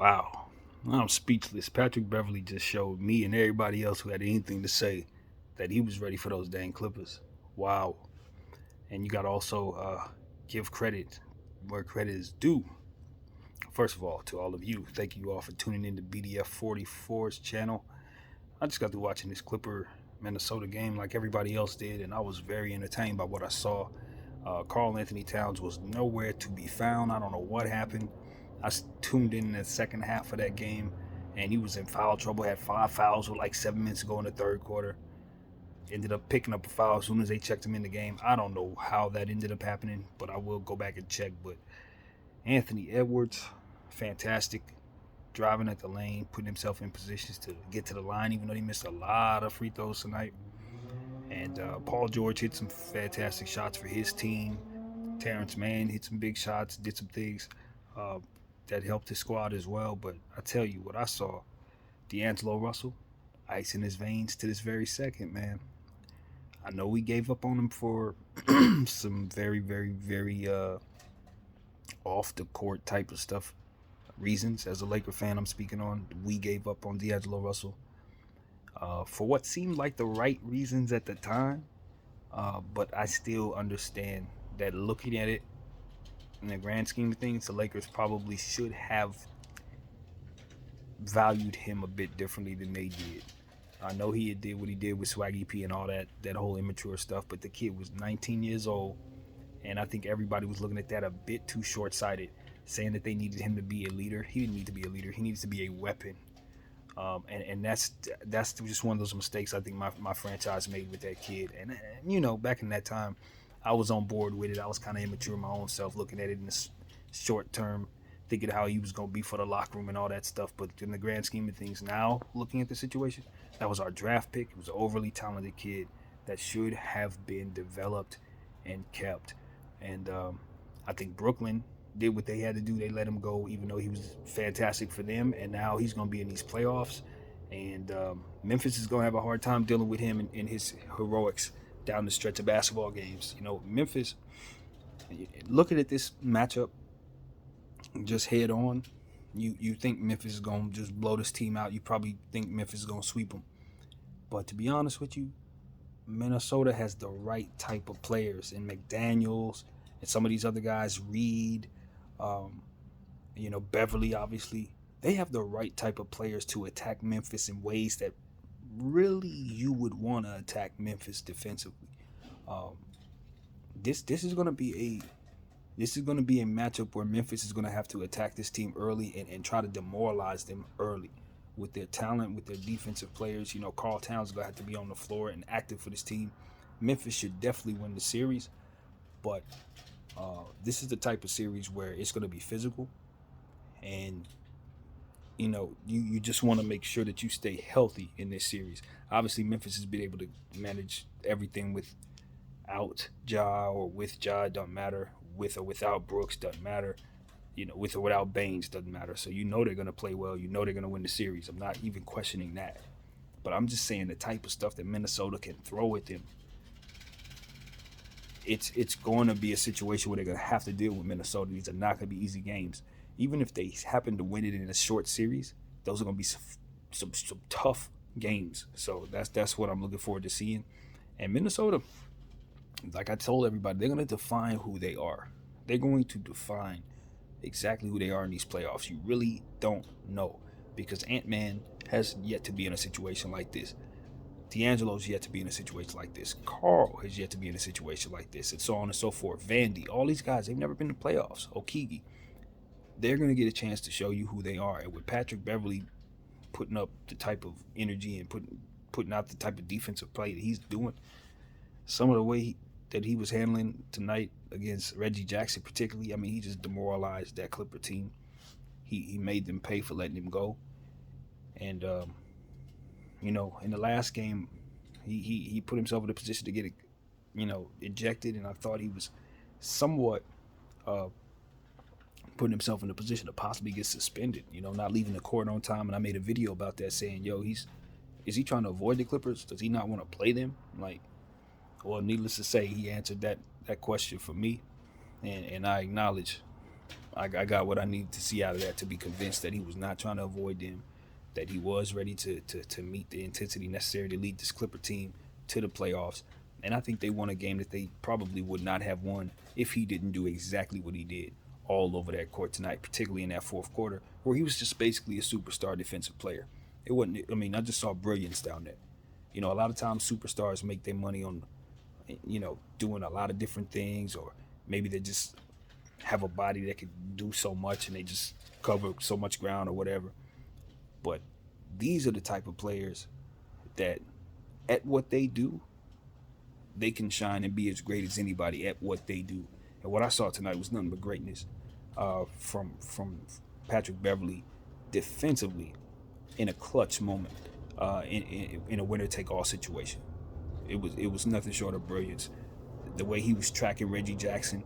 Wow. I'm speechless. Patrick Beverly just showed me and everybody else who had anything to say that he was ready for those dang Clippers. Wow. And you got to also give credit where credit is due. First of all, to all of you, thank you all for tuning in to BDF 44's channel. I just got through watching this Clipper Minnesota game like everybody else did, and I was very entertained by what I saw. Carl Anthony Towns was nowhere to be found. I don't know what happened. I tuned in the second half of that game, and he was in foul trouble. Had 5 fouls with like 7 minutes to go in the third quarter. Ended up picking up a foul as soon as they checked him in the game. I don't know how that ended up happening, but I will go back and check. But Anthony Edwards, fantastic, driving at the lane, putting himself in positions to get to the line, even though he missed a lot of free throws tonight. And Paul George hit some fantastic shots for his team. Terrence Mann hit some big shots, did some things uh, that helped his squad as well. But I tell you what I saw, D'Angelo Russell, ice in his veins to this very second, man. I know we gave up on him for some very, very, very off the court type of stuff reasons. As a Laker fan, I'm speaking on. We gave up on D'Angelo Russell for what seemed like the right reasons at the time. But I still understand that looking at it in the grand scheme of things, the Lakers probably should have valued him a bit differently than they did. I know he did what he did with Swaggy P and all that whole immature stuff, but the kid was 19 years old, and I think everybody was looking at that a bit too short-sighted, saying that they needed him to be a leader. He didn't need to be a leader. He needs to be a weapon. And that's just one of those mistakes I think my franchise made with that kid. And you know, back in that time, I was on board with it. I was kind of immature my own self, looking at it in the short term, thinking how he was going to be for the locker room and all that stuff. But in the grand scheme of things, now looking at the situation, that was our draft pick. It was an overly talented kid that should have been developed and kept. And I think Brooklyn did what they had to do. They let him go, even though he was fantastic for them. And now he's going to be in these playoffs. And Memphis is going to have a hard time dealing with him and his heroics down the stretch of basketball games. You know, Memphis, looking at this matchup just head on, you think Memphis is going to just blow this team out. You probably think Memphis is going to sweep them. But to be honest with you, Minnesota has the right type of players in McDaniels and some of these other guys, Reed, Beverly, obviously. They have the right type of players to attack Memphis in ways that really you would want to attack Memphis defensively. Um, this is going to be a matchup where Memphis is going to have to attack this team early and try to demoralize them early with their talent, with their defensive players. You know, Karl Towns is going to have to be on the floor and active for this team. Memphis should definitely win the series, but this is the type of series where it's going to be physical, and you just want to make sure that you stay healthy in this series. Obviously, Memphis has been able to manage everything without Ja or with Ja, it doesn't matter. With or without Brooks, doesn't matter. With or without Baines, doesn't matter. So they're going to play well. They're going to win the series. I'm not even questioning that. But I'm just saying the type of stuff that Minnesota can throw at them, it's going to be a situation where they're going to have to deal with Minnesota. These are not going to be easy games. Even if they happen to win it in a short series, those are going to be some tough games. So that's what I'm looking forward to seeing. And Minnesota, like I told everybody, they're going to define who they are. They're going to define exactly who they are in these playoffs. You really don't know, because Ant-Man has yet to be in a situation like this. D'Angelo's yet to be in a situation like this. Carl has yet to be in a situation like this, and so on and so forth. Vandy, all these guys, they've never been to playoffs. Okigi, they're going to get a chance to show you who they are. And with Patrick Beverly putting up the type of energy and putting out the type of defensive play that he's doing, some of the way that he was handling tonight against Reggie Jackson particularly, I mean, he just demoralized that Clipper team. He made them pay for letting him go. And, in the last game, he put himself in a position to get, ejected, and I thought he was somewhat putting himself in a position to possibly get suspended, not leaving the court on time. And I made a video about that saying, is he trying to avoid the Clippers? Does he not want to play them? Needless to say, he answered that question for me, and I acknowledge I got what I needed to see out of that to be convinced that he was not trying to avoid them, that he was ready to meet the intensity necessary to lead this Clipper team to the playoffs. And I think they won a game that they probably would not have won if he didn't do exactly what he did all over that court tonight, particularly in that fourth quarter, where he was just basically a superstar defensive player. It wasn't, I mean, I just saw brilliance down there. You know, a lot of times superstars make their money on, doing a lot of different things, or maybe they just have a body that can do so much and they just cover so much ground or whatever. But these are the type of players that, at what they do, they can shine and be as great as anybody at what they do. And what I saw tonight was nothing but greatness from Patrick Beverly defensively in a clutch moment, in a winner take all situation. It was nothing short of brilliance. The way he was tracking Reggie Jackson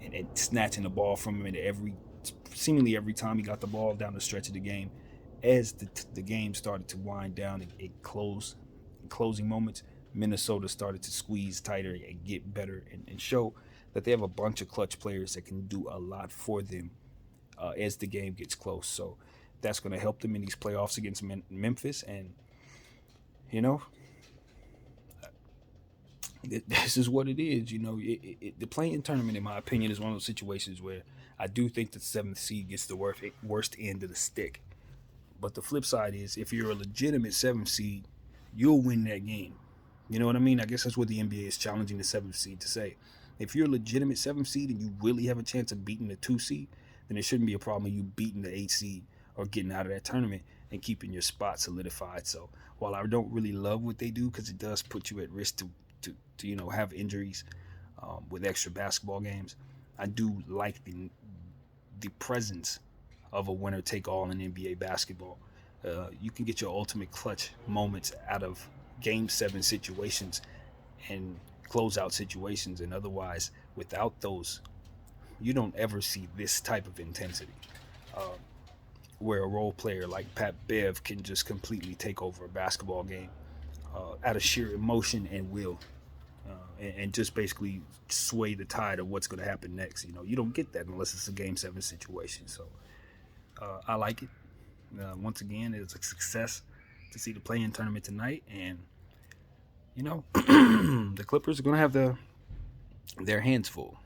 and snatching the ball from him in seemingly every time he got the ball down the stretch of the game, as the game started to wind down and closing moments, Minnesota started to squeeze tighter and get better and show that they have a bunch of clutch players that can do a lot for them as the game gets close. So that's going to help them in these playoffs against Memphis. And, you know, this is what it is. You know, the play-in tournament, in my opinion, is one of those situations where I do think the seventh seed gets the worst end of the stick. But the flip side is, if you're a legitimate seventh seed, you'll win that game. You know what I mean? I guess that's what the NBA is challenging the seventh seed to say. If you're a legitimate seventh seed and you really have a chance of beating the 2 seed, then it shouldn't be a problem of you beating the 8 seed or getting out of that tournament and keeping your spot solidified. So while I don't really love what they do, because it does put you at risk to have injuries with extra basketball games, I do like the presence of a winner take all in NBA basketball. You can get your ultimate clutch moments out of game 7 situations and closeout situations, and otherwise without those you don't ever see this type of intensity, where a role player like Pat Bev can just completely take over a basketball game out of sheer emotion and will, and just basically sway the tide of what's going to happen next. You don't get that unless it's a game 7 situation. So I like it. Once again, it's a success to see the play-in tournament tonight, and the Clippers are going to have their hands full.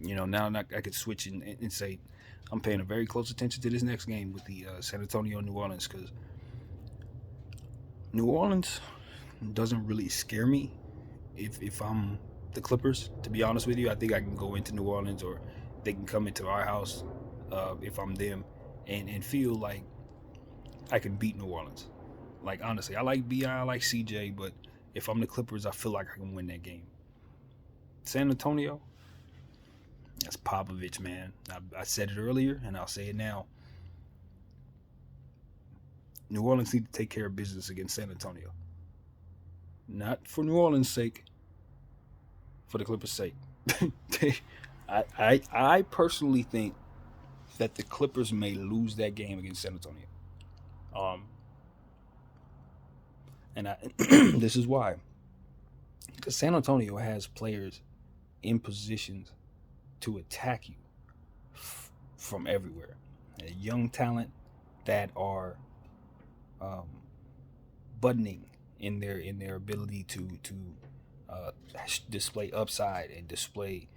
Now I could switch and say I'm paying a very close attention to this next game with the San Antonio New Orleans, because New Orleans doesn't really scare me if I'm the Clippers. To be honest with you, I think I can go into New Orleans, or they can come into our house if I'm them, and feel like I can beat New Orleans. Like, honestly, I like BI, I like CJ, but if I'm the Clippers, I feel like I can win that game. San Antonio, that's Popovich, man. I said it earlier, and I'll say it now. New Orleans need to take care of business against San Antonio. Not for New Orleans' sake, for the Clippers' sake. I personally think that the Clippers may lose that game against San Antonio. And this is why. Because San Antonio has players in positions to attack you from everywhere. A young talent that are budding in their ability to display upside and display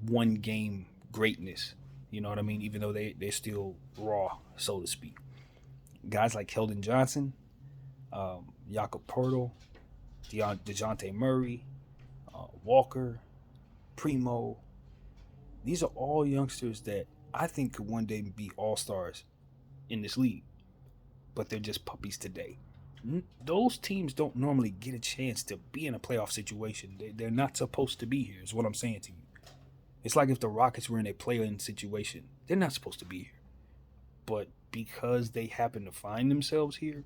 one game greatness. You know what I mean? Even though they're still raw, so to speak. Guys like Keldon Johnson, Jakob Poeltl, DeJounte Murray, Walker, Primo. These are all youngsters that I think could one day be all-stars in this league, but they're just puppies today. Those teams don't normally get a chance to be in a playoff situation. They're not supposed to be here, is what I'm saying to you. It's like if the Rockets were in a play-in situation. They're not supposed to be here. But because they happen to find themselves here,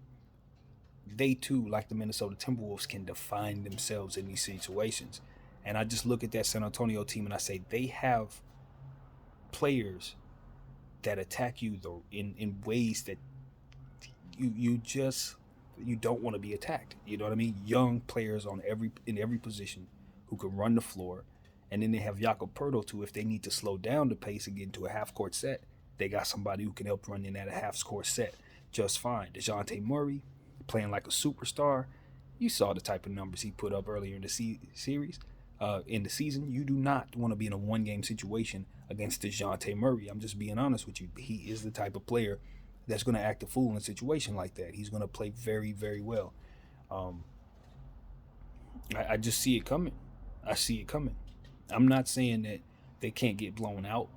they too, like the Minnesota Timberwolves, can define themselves in these situations. And I just look at that San Antonio team and I say they have players that attack you in ways that you don't want to be attacked. You know what I mean? Young players in every position who can run the floor And then they have Jakob Pertl too. If they need to slow down the pace and get into a half-court set, they got somebody who can help run in at a half-court set just fine. DeJounte Murray, playing like a superstar. You saw the type of numbers he put up earlier in the series. In the season, you do not want to be in a one-game situation against DeJounte Murray. I'm just being honest with you. He is the type of player that's going to act a fool in a situation like that. He's going to play very, very well. I just see it coming. I see it coming. I'm not saying that they can't get blown out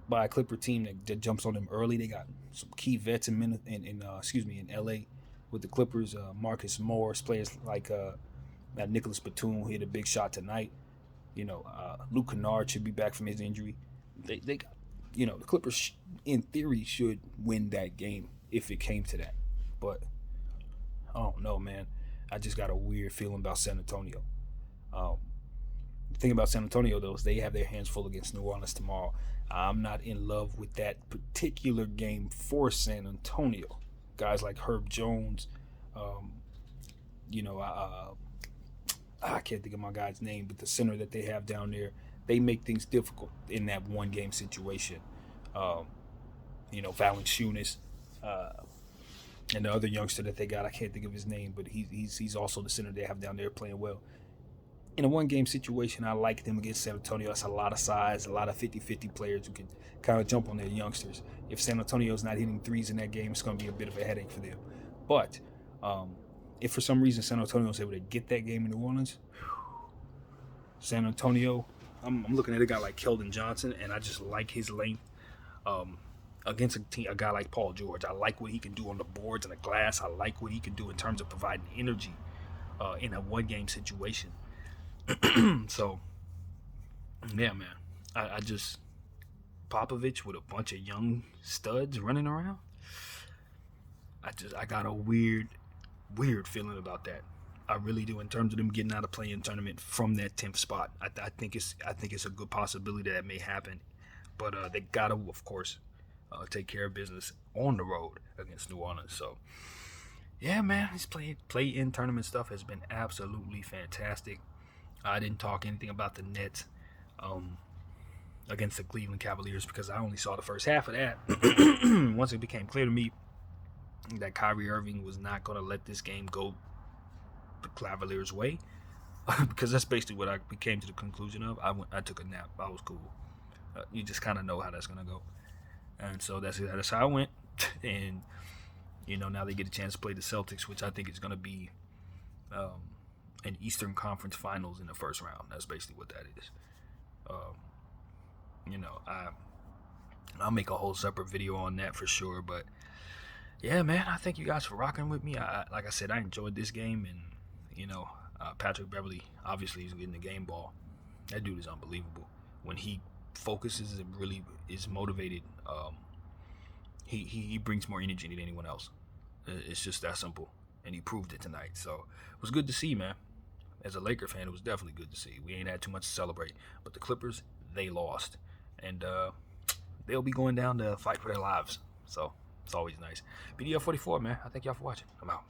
by a Clipper team that jumps on them early. They got some key vets in LA with the Clippers. Marcus Morris, players like Nicholas Batum, who hit a big shot tonight. Luke Kennard should be back from his injury. They got, the Clippers in theory should win that game if it came to that. But I don't know, man. I just got a weird feeling about San Antonio. The thing about San Antonio, though, is they have their hands full against New Orleans tomorrow. I'm not in love with that particular game for San Antonio. Guys like Herb Jones, I can't think of my guy's name, but the center that they have down there, they make things difficult in that one-game situation. Valanciunas, and the other youngster that they got, I can't think of his name, but he's also the center they have down there playing well. In a one-game situation, I like them against San Antonio. That's a lot of size, a lot of 50-50 players who can kind of jump on their youngsters. If San Antonio's not hitting threes in that game, it's going to be a bit of a headache for them. But if for some reason San Antonio's able to get that game in New Orleans, San Antonio, I'm looking at a guy like Keldon Johnson, and I just like his length. Against a guy like Paul George, I like what he can do on the boards and the glass. I like what he can do in terms of providing energy in a one-game situation. So, yeah, man. I just Popovich with a bunch of young studs running around. I got a weird feeling about that. I really do, in terms of them getting out of play-in tournament from that 10th spot. I think it's a good possibility that may happen, but they gotta, of course, take care of business on the road against New Orleans. So, yeah, man, this play-in tournament stuff has been absolutely fantastic. I didn't talk anything about the Nets against the Cleveland Cavaliers because I only saw the first half of that. Once it became clear to me that Kyrie Irving was not going to let this game go the Cavaliers' way, because that's basically what I came to the conclusion of. I took a nap. I was cool. You just kind of know how that's going to go. And so that's how I went. And, now they get a chance to play the Celtics, which I think is going to be an Eastern Conference Finals in the first round. That's basically what that is. I'll make a whole separate video on that for sure. But, yeah, man, I thank you guys for rocking with me. Like I said, I enjoyed this game. And, Patrick Beverly, obviously, is getting the game ball. That dude is unbelievable. When he focuses and really is motivated, he brings more energy than anyone else. It's just that simple. And he proved it tonight. So it was good to see, man. As a Laker fan, it was definitely good to see. We ain't had too much to celebrate. But the Clippers, they lost. And they'll be going down to fight for their lives. So it's always nice. BDL 44, man. I thank y'all for watching. I'm out.